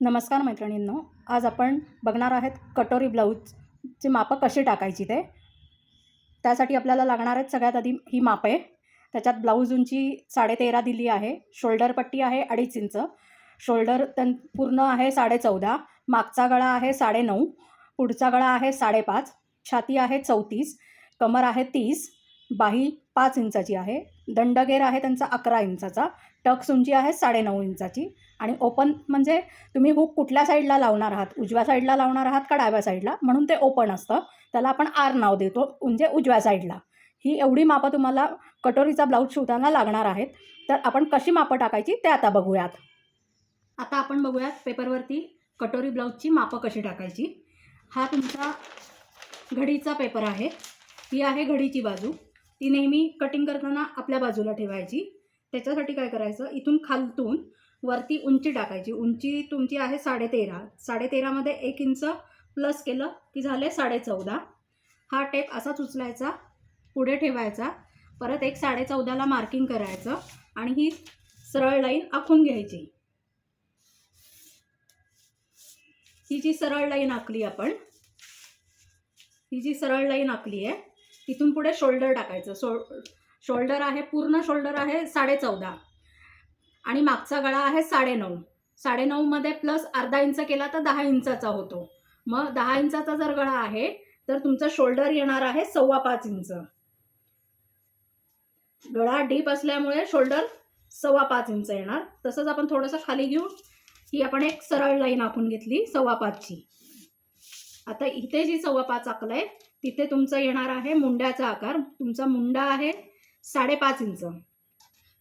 नमस्कार मैत्रिणींनो, आज आपण बघणार आहेत कटोरी ब्लाऊजची मापं कशी टाकायची ते. त्यासाठी आपल्याला लागणार आहेत सगळ्यात आधी ही माप आहे. त्याच्यात ब्लाऊज उंची 13.5 दिली आहे. शोल्डर पट्टी आहे 2.5 इंच. शोल्डर पूर्ण आहे 14.5. मागचा गळा आहे 9.5. पुढचा गळा आहे 5.5. छाती आहे 34. कमर आहे 30. बाही 5 इंचाची आहे. दंडगेर आहे त्यांचा 11 इंचाचा. टक्स उंची आहे 9.5 इंचाची. आणि ओपन म्हणजे तुम्ही हुक कुठल्या साईडला लावणार आहात, उजव्या साईडला लावणार आहात का डाव्या साईडला, म्हणून ते ओपन असतं. त्याला आपण आर नाव देतो, म्हणजे उजव्या साईडला. ही एवढी मापं तुम्हाला कटोरीचा ब्लाऊज शिवताना लागणार आहेत. तर आपण कशी मापं टाकायची ते आता बघूयात. आता आपण बघूयात पेपरवरती कटोरी ब्लाऊजची मापं कशी टाकायची. हा तुमचा घडीचा पेपर आहे. ही आहे घडीची बाजू. ती नेहमी कटिंग करताना आपल्या बाजूला ठेवायची. त्याच्यासाठी काय करायचं, इथून खालतून वरती उंची टाकायची. उंची तुमची आहे 13.5. 13.5मध्ये 1 इंच प्लस केलं की झाले 14.5. हा टेप असाच उचलायचा, पुढे ठेवायचा, परत एक 14.5ला मार्किंग करायचं आणि ही सरळ लाईन आखून घ्यायची. ही जी सरळ लाईन आखली आपण, ही जी सरळ लाईन आखली आहे, तिथून पुढे शोल्डर टाकायचं. शोल्डर आहे, पूर्ण शोल्डर आहे 14.5 आणि मागचा गळा आहे 9.5. 9.5मध्ये प्लस अर्धा इंच केला तर 10 इंचाचा होतो. मग 10 इंचाचा जर गळा आहे तर तुमचा शोल्डर येणार आहे 5.25 इंच. गळा डीप असल्यामुळे शोल्डर 5.25 इंच येणार. तसंच आपण थोडंसं खाली घेऊन ही आपण एक सरळ लाईन आखून घेतली 5.25ची. आता इथे जी 5.25 आखलंय तिथे तुमचं येणार आहे मुंड्याचा आकार. तुमचा मुंडा आहे 5.5 इंच.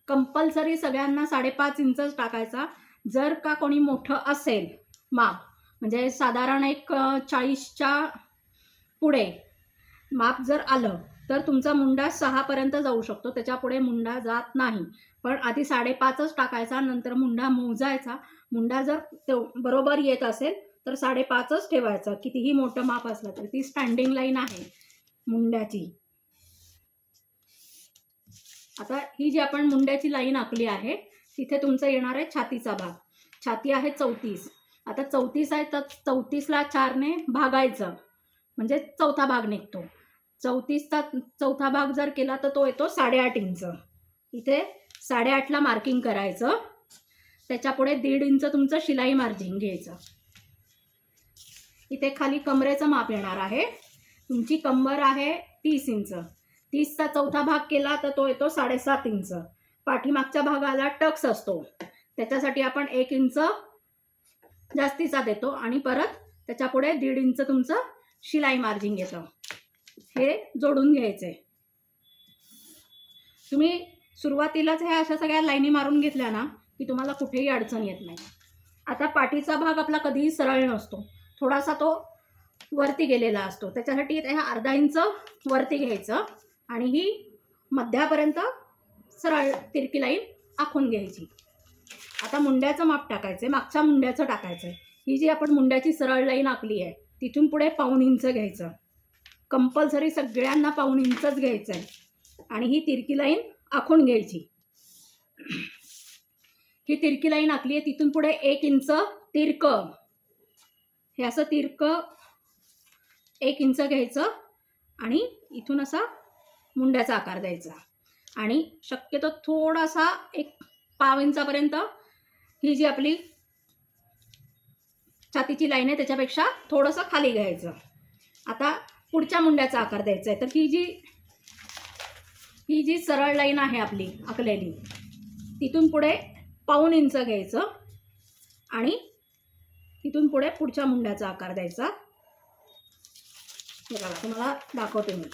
कंपल्सरी सगळ्यांना 5.5 इंचच टाकायचा. जर का कोणी मोठं असेल माप, म्हणजे साधारण एक 40च्या पुढे माप जर आलं तर तुमचा मुंडा 6पर्यंत जाऊ शकतो. त्याच्यापुढे मुंडा जात नाही. पण आधी 5.5च टाकायचा, नंतर मुंडा मोजायचा. मुंडा जर बरोबर येत असेल तर 5.5च ठेवायचं. कितीही मोठं माप असलं तर. ती स्टँडिंग लाईन आहे मुंड्याची. आता ही जी आपण मुंड्याची लाईन आखली आहे तिथे तुमचं येणार आहे छातीचा भाग. छाती आहे 34. आता 34 आहे तर 34ला 4ने भागायचं म्हणजे चौथा भाग निघतो. 34चा चौथा भाग जर केला तर तो येतो 8.5 इंच. इथे 8.5ला मार्किंग करायचं. त्याच्यापुढे 1.5 इंच तुमचं शिलाई मार्जिन घ्यायचं. इथे खाली कमरेचं माप येणार आहे. तुमची कंबर आहे 30 इंच. 30चा चौथा भाग केला तर तो येतो 7.5 इंच. पाठीमागच्या भागाला टक्स असतो, त्याच्यासाठी आपण 1 इंच जास्तीचा देतो आणि परत त्याच्यापुढे 1.5 इंच तुमचं शिलाई मार्जिन घेतं. हे जोडून घ्यायचे. तुम्ही सुरुवातीलाच हे अशा सगळ्या लाईनी मारून घेतल्या ना की तुम्हाला कुठेही अडचण येत नाही. आता पाठीचा भाग आपला कधीही सरळ नसतो, थोडासा तो वरती गेलेला असतो. त्याच्यासाठी हे अर्धा इंच वरती घ्यायचं आणि ही मध्यापर्यंत सरळ तिरकी लाईन आखून घ्यायची. आता मुंड्याचं माप टाकायचं आहे, मागच्या मुंड्याचं टाकायचं आहे. ही जी आपण मुंड्याची सरळ लाईन आखली आहे तिथून पुढे 1.25 इंच घ्यायचं. कंपल्सरी सगळ्यांना 1.25 इंचच घ्यायचं आहे आणि ही तिरकी लाईन आखून घ्यायची. ही तिरकी लाईन आखली आहे, तिथून पुढे 1 इंच तिरकं, हे असं तिरकं 1 इंच घ्यायचं आणि इथून असा मुंड्याचा आकार द्यायचा आणि शक्यतो थोडासा 1.5 इंचापर्यंत ही जी आपली छातीची लाईन आहे त्याच्यापेक्षा थोडंसं खाली घ्यायचं. आता पुढच्या मुंड्याचा आकार द्यायचा आहे. तर ही जी सरळ लाईन आहे आपली आखलेली, तिथून पुढे 1.25 इंच घ्यायचं आणि तिथून पुढे पुढच्या मुंड्याचा आकार द्यायचा. हे बघा तुम्हाला दाखवते मी.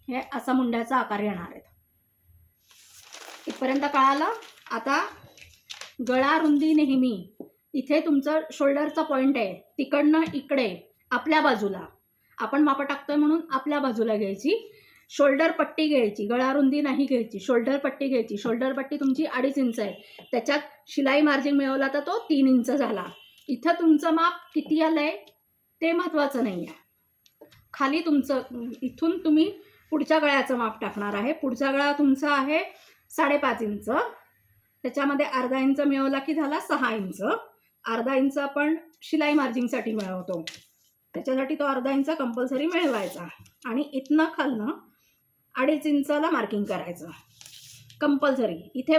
हे असा मुंड्याचा आकार येणार आहे. इथपर्यंत कळालं. आता गळा रुंदी नेहमी इथे तुमचं शोल्डरचा पॉईंट आहे, तिकडनं इकडे आपल्या बाजूला आपण मापं टाकतोय म्हणून आपल्या बाजूला घ्यायची. शोल्डर पट्टी घ्यायची, गळा रुंदी नाही घ्यायची. शोल्डर पट्टी घ्यायची. शोल्डर पट्टी तुमची 2.5 इंच आहे. त्याच्यात शिलाई मार्जिन मिळवला तर तो 3 इंच झाला. इथं तुमचं माप किती आलंय ते महत्त्वाचं नाही आहे. खाली तुमचं इथून तुम्ही पुढच्या गळ्याचं माप टाकणार आहे. पुढचा गळा तुमचा आहे 5.5 इंच. त्याच्यामध्ये अर्धा इंच मिळवला की झाला 6 इंच. अर्धा इंच आपण शिलाई मार्जिंगसाठी मिळवतो, त्याच्यासाठी तो अर्धा इंच कंपल्सरी मिळवायचा. आणि इथनं खालनं 2.5 इंचाला मार्किंग करायचं कंपल्सरी. इथे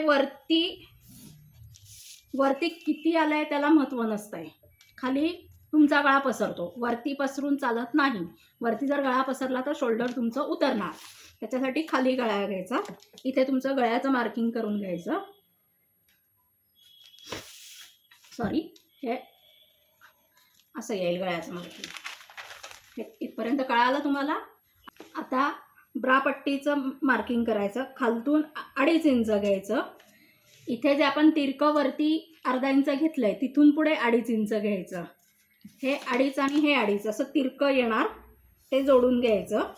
वरती किती आलं आहे त्याला महत्त्व नसतं आहे, खाली तुमचा गळा पसरतो, वरती पसरून चालत नाही. वरती जर गळा पसरला तर शोल्डर तुमचं उतरणार, त्याच्यासाठी खाली गळा घ्यायचा. इथे तुमचं गळ्याचं मार्किंग करून घ्यायचं. सॉरी, हे असं येईल गळ्याचं मार्किंग. हे इथपर्यंत कळालं तुम्हाला. आता ब्रा पट्टीचं मार्किंग करायचं. खालतून 2.5 इंच घ्यायचं. इथे जे आपण तिरकं वरती अर्धा इंच घेतलं आहे तिथून पुढे 2.5 इंच घ्यायचं. हे 2.5 आणि हे 2.5 असं तिरकं येणार, ते जोडून घ्यायचं.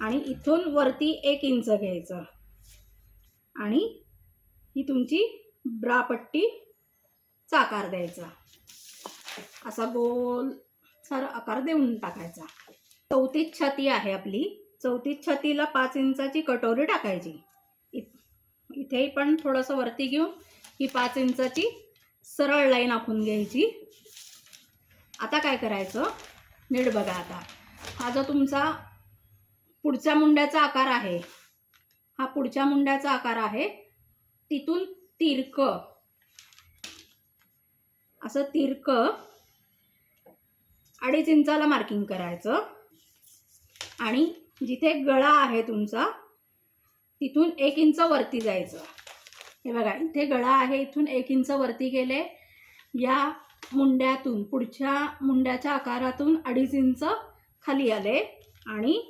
आणि इथून वरती 1 इंच घ्यायचं आणि ही तुमची ब्रा पट्टीचा आकार द्यायचा. असा गोल सारा आकार देऊन टाकायचा. 34 छाती आहे आपली. 34 छातीला 5 इंचाची कटोरी टाकायची. इथेही पण थोडंसं वरती घेऊन ही 5 इंचाची सरळ लाईन आखून घ्यायची. आता काय करायचं नीट बघा. आता हा जो तुमचा पुढच्या मुंड्याचा आकार आहे, हा पुढच्या मुंड्याचा आकार आहे, तिथून तिरकं असं तिरकं 2.5 इंचाला मार्किंग करायचं. आणि जिथे गळा आहे तुमचा तिथून 1 इंच वरती जायचं. हे बघा, इथे गळा आहे, इथून 1 इंच वरती गेले. या मुंड्यातून पुढच्या मुंड्याच्या आकारातून 2.5 इंच खाली आले आणि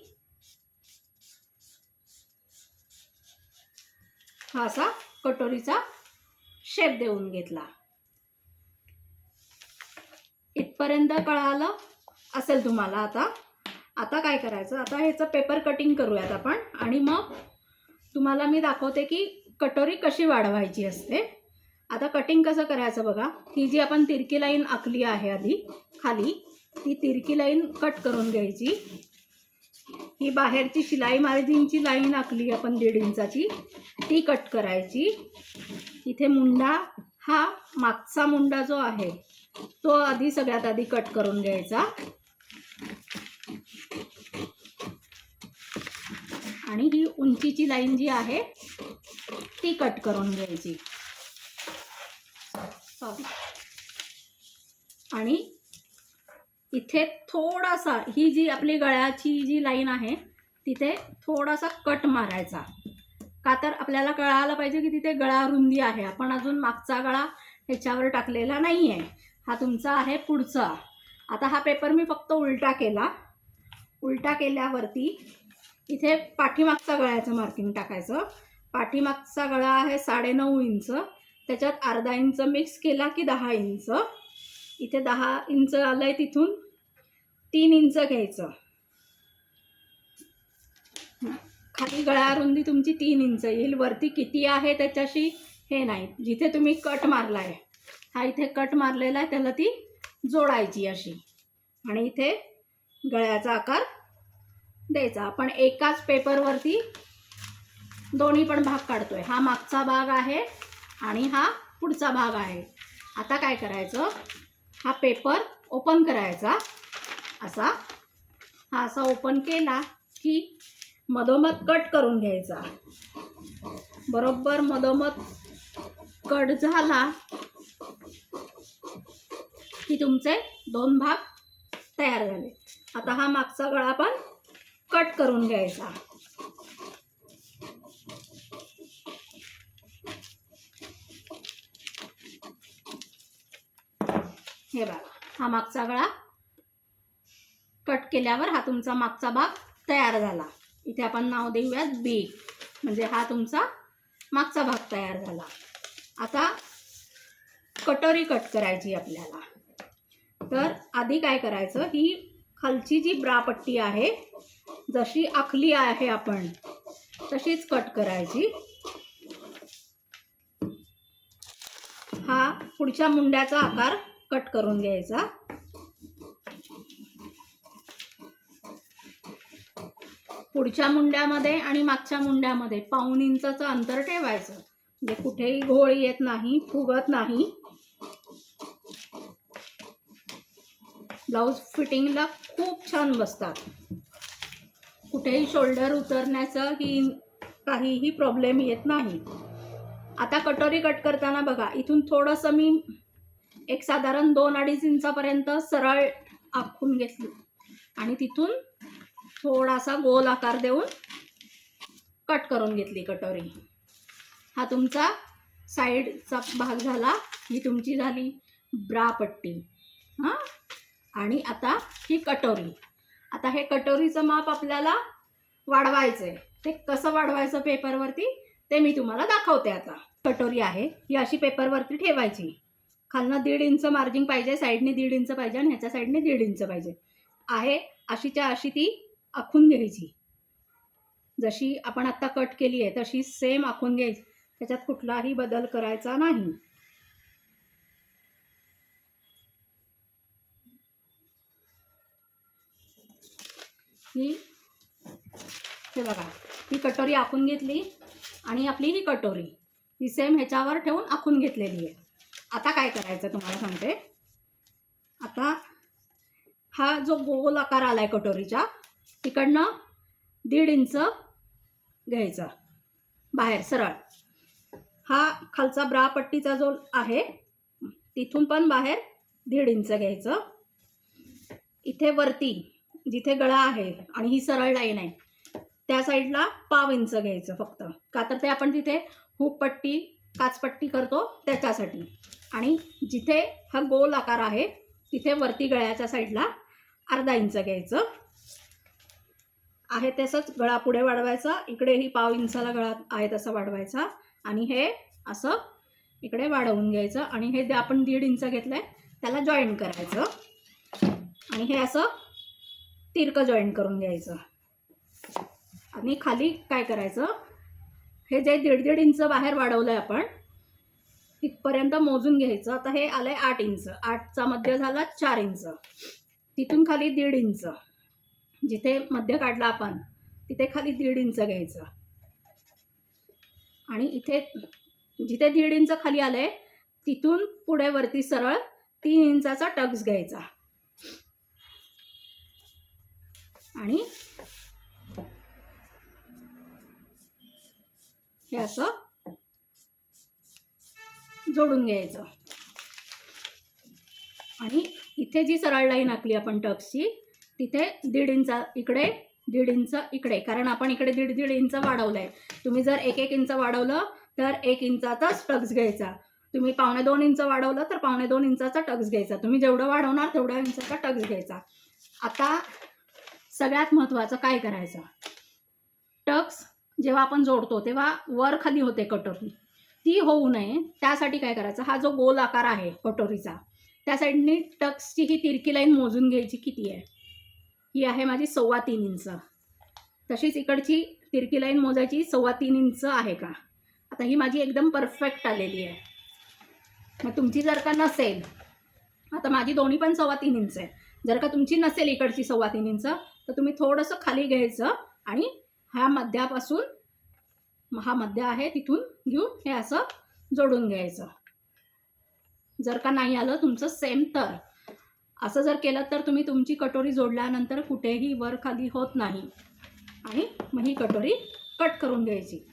हा असा कटोरीचा शेप देऊन घेतला. इथपर्यंत कळालं असेल तुम्हाला. आता काय करायचं, आता ह्याचं पेपर कटिंग करूयात आपण. आणि मग तुम्हाला मी दाखवते की कटोरी कशी वाढवायची असते. आता कटिंग कसं करायचं बघा. ही जी आपण तिरकी लाईन आखली आहे आधी खाली, ती तिरकी लाईन कट करून घ्यायची. ही बाहेरची शिलाई मार्जिनची लाईन आखली आपण 1.5 इंचाची, ती कट करायची. इथे मुंडा, हा मागचा मुंडा जो आहे तो सगळ्यात आधी कट करून घ्यायचा. आणि ही उंचीची लाईन जी आहे ती कट करून घ्यायची. आणि इथे थोडासा ही जी आपली गळ्याची जी लाईन आहे तिथे थोडासा कट मारायचा. का तर आपल्याला कळायला पाहिजे की तिथे गळा रुंदी आहे. आपण अजून मागचा गळा ह्याच्यावर टाकलेला नाही आहे, हा तुमचा आहे पुढचा. आता हा पेपर मी फक्त उलटा केला. उलटा केल्यावरती इथे पाठीमागचा गळ्याचं मार्किंग टाकायचं. पाठीमागचा गळा आहे 9.5 इंच, त्याच्यात अर्धा इंच मिक्स केला की 10 इंच. इथे 10 इंच आलं आहे, तिथून 3 इंच घ्यायचं. खाली गळा रुंदी तुमची 3 इंच येईल. वरती किती आहे त्याच्याशी हे नाही. जिथे तुम्ही कट मारला आहे, हा इथे कट मारलेला आहे, त्याला ती जोडायची अशी. आणि इथे गळ्याचा आकार द्यायचा. आपण एकाच पेपरवरती दोन्ही पण भाग काढतोय. हा मागचा भाग आहे आणि हा पुढचा भाग आहे. आता काय करायचं, हा पेपर ओपन करायचा. हा असा ओपन केला की मधोमध कट करून घ्यायचा. बरोबर मधोमध कट झाला की तुमचे 2 भाग तयार झाले. आता हा मागचा गळा पण कट करून घ्यायचा. हे बघा, हा मागचा गळा कट केल्यावर हा तुमचा मागचा भाग तयार झाला. इथे आपण नाव देऊयात बी, म्हणजे हा तुमचा मागचा भाग तयार झाला. आता कटोरी कट करायची आपल्याला. तर आधी काय करायचं, ही खालची जी ब्रा पट्टी आहे जशी आखली आहे आपण तशीच कट करायची. हा पुढच्या मुंड्याचा आकार कट करून घ्यायचा. पुढच्या मुंड्यामध्ये आणि मागच्या मुंड्यामध्ये 1.5 इंचाचं अंतर ठेवायचं. म्हणजे कुठेही घोळ येत नाही, फुगत नाही. ब्लाऊज फिटिंगला खूप छान बसतात. कुठेही शोल्डर उतरण्याचं की काहीही प्रॉब्लेम येत नाही. आता कटोरी कट करताना बघा, इथून थोडंसं मी एक साधारण 2-2.5 इंचापर्यंत सरळ आखून घेतली आणि तिथून थोडासा गोल आकार देऊन कट करून घेतली कटोरी. हा तुमचा साईडचा भाग झाला. ही तुमची झाली ब्रा पट्टी. हां, आणि आता ही कटोरी. आता हे कटोरीचं माप आपल्याला वाढवायचं आहे. ते कसं वाढवायचं पेपरवरती ते मी तुम्हाला दाखवते. आता कटोरी आहे ही अशी पेपरवरती ठेवायची. खालनं 1.5 इंच मार्जिन पाहिजे, साईडने 1.5 इंच पाहिजे आणि ह्याच्या साईडने 1.5 इंच पाहिजे आहे. अशीच्या अशी ती आखून घ्यायची. जशी आपण आत्ता कट केली आहे तशी सेम आखून घ्यायची. त्याच्यात कुठलाही बदल करायचा नाही. हे बघा, ही कटोरी आखून घेतली आणि आपली ही कटोरी ही सेम ह्याच्यावर ठेवून आखून घेतलेली आहे. आता काय करायचं तुम्हाला सांगते. आता हा जो गोल आकार आलाय कटोरीच्या तिकडनं 1.5 इंच घ्यायचा बाहेर सरळ. हा खालचा ब्रा पट्टीचा जो आहे तिथून पण बाहेर 1.5 इंच घ्यायचं. इथे वरती जिथे गळा आहे आणि ही सरळ लाईन आहे त्या साईडला 1/2 इंच घ्यायचं फक्त. का तर ते आपण तिथे हुक पट्टी काचपट्टी करतो त्याच्यासाठी. आणि जिथे हा गोल आकार आहे तिथे वरती गळ्याच्या साईडला 1/2 इंच घ्यायचं आहे. तसंच गळा पुढे वाढवायचा. इकडेही 1/2 इंचाला गळा आहे तसा वाढवायचा आणि हे असं इकडे वाढवून घ्यायचं. आणि हे जे आपण 1.5 इंच घेतलं आहे त्याला जॉईन करायचं आणि हे असं तिरकं जॉईन करून घ्यायचं. आणि खाली काय करायचं, हे जे 1.5 इंच बाहेर वाढवलं आहे आपण तिथपर्यंत मोजून घ्यायचं. आता हे आलं आहे 8 इंच. 8चा मध्य झाला 4 इंच. तिथून खाली 1.5 इंच. जिथे मध्य काढला आपण तिथे खाली 1.5 इंच घ्यायचं. आणि इथे जिथे 1.5 इंच खाली आलं आहे तिथून पुढे वरती सरळ 3 इंचाचा टक्स घ्यायचा. आणि हे असं जोडून घ्यायचं. आणि इथे जी सरळ लाईन आखली आपण टक्सची तिथे 1.5 इंच इकडे 1.5 इंच इकडे, कारण आपण इकडे 1.5 इंच वाढवलं आहे. तुम्ही जर 1 इंच वाढवलं तर 1 इंचाचाच टक्स घ्यायचा. तुम्ही 1.25 इंच वाढवलं तर 1.25 इंचाचा टक्स घ्यायचा. तुम्ही जेवढं वाढवणार तेवढ्या इंचाचा टक्स घ्यायचा. आता सगळ्यात महत्त्वाचं काय करायचं, टक्स जेव्हा आपण जोडतो तेव्हा वर खाली होते कटोरी, ती होऊ नये त्यासाठी काय करायचं, हा जो गोल आकार आहे कटोरीचा त्या साईडनी टक्सची ही तिरकी लाईन मोजून घ्यायची. किती आहे, ही आहे माझी 3.25 इंच. तशीच इकडची तिरकी लाईन मोजायची 3.25 इंच आहे का. आता ही माझी एकदम परफेक्ट आलेली आहे. मग तुमची जर का नसेल, आता माझी दोन्ही पण 3.25 इंच आहे, जर का तुमची नसेल इकडची 3.25 इंच तर तुम्ही थोडंसं खाली घ्यायचं आणि ह्या मध्यापासून हा मध्य आहे तिथून घेऊन हे असं जोडून घ्यायचं. जर का नाही आलं तुमचं सेम तर असं जर केलं तर तुम्ही तुमची कटोरी जोडल्यानंतर कुठेही वर खाली होत नाही. आणि मग ही कटोरी कट करून घ्यायची.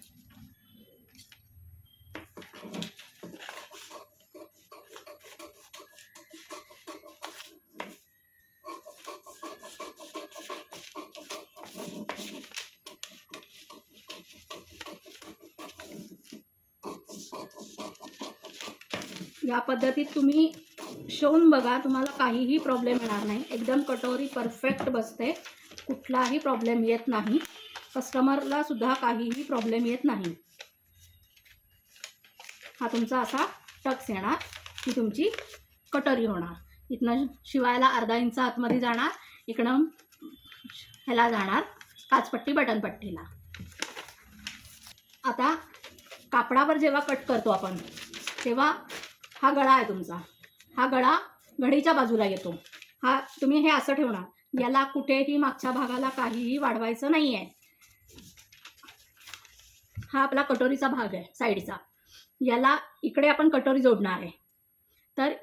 या पद्धतीत तुम्ही शिवून बघा, तुम्हाला काहीही प्रॉब्लेम येणार नाही. एकदम कटोरी परफेक्ट बसते, कुठलाही प्रॉब्लेम येत नाही. कस्टमरला सुद्धा काहीही प्रॉब्लेम येत नाही. हा तुमचा असा टक्स येणार, ही तुमची कटोरी होणार. इथनं शिवायला 1/2 इंच आतमध्ये जाणार, इकडं ह्याला जाणार काचपट्टी बटनपट्टीला. आता कापडावर जेव्हा कट करतो आपण तेव्हा हा गळा आहे तुमचा, हा गळा घडीच्या बाजूला येतो. हा तुम्ही हे असं ठेवणार, याला कुठेही मागच्या भागाला काहीही वाढवायचं नाही आहे. हा आपला कटोरीचा भाग आहे साईडचा. याला इकडे आपण कटोरी जोडणार आहे. तर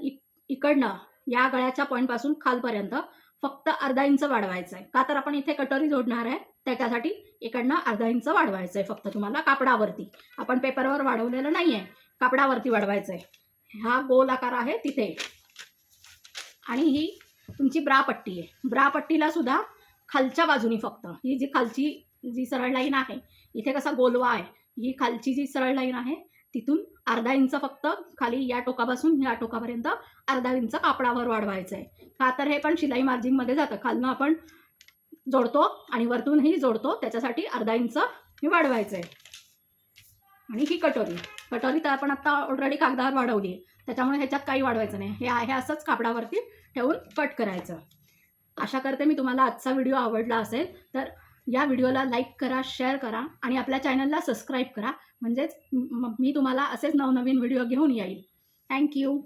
इकडनं या गळ्याच्या पॉईंटपासून खालपर्यंत फक्त अर्धा इंच वाढवायचं आहे. का तर आपण इथे कटोरी जोडणार आहे, त्याच्यासाठी इकडनं अर्धा इंच वाढवायचं आहे फक्त तुम्हाला कापडावरती. आपण पेपरवर वाढवलेलं नाही आहे, कापडावरती वाढवायचं आहे. हा गोल आकार आहे तिथे. आणि ही तुमची ब्रा पट्टी आहे. ब्रा पट्टीला सुद्धा खालच्या बाजूनी फक्त ही जी खालची जी सरळ लाईन आहे, इथे कसा गोलवा आहे, ही खालची जी सरळ लाईन आहे तिथून अर्धा इंच फक्त खाली या टोकापासून या टोकापर्यंत अर्धा इंच कापडावर वाढवायचं आहे. का तर हे पण शिलाई मार्जिनमध्ये जातं. खालनं आपण जोडतो आणि वरतूनही जोडतो, त्याच्यासाठी अर्धा इंच हे वाढवायचं आहे. आणि ही कटोरी तर आपण आत्ता ऑलरेडी कागदावर वाढवली आहे, त्याच्यामुळे ह्याच्यात काही वाढवायचं नाही. हे आहे असंच कापडावरती ठेवून कट करायचं. आशा करते मी तुम्हाला आजचा व्हिडिओ आवडला असेल. तर या व्हिडिओला लाईक करा, शेअर करा आणि आपल्या चॅनलला सबस्क्राईब करा. म्हणजेच मी तुम्हाला असेच नवनवीन व्हिडिओ घेऊन येईल. थँक्यू.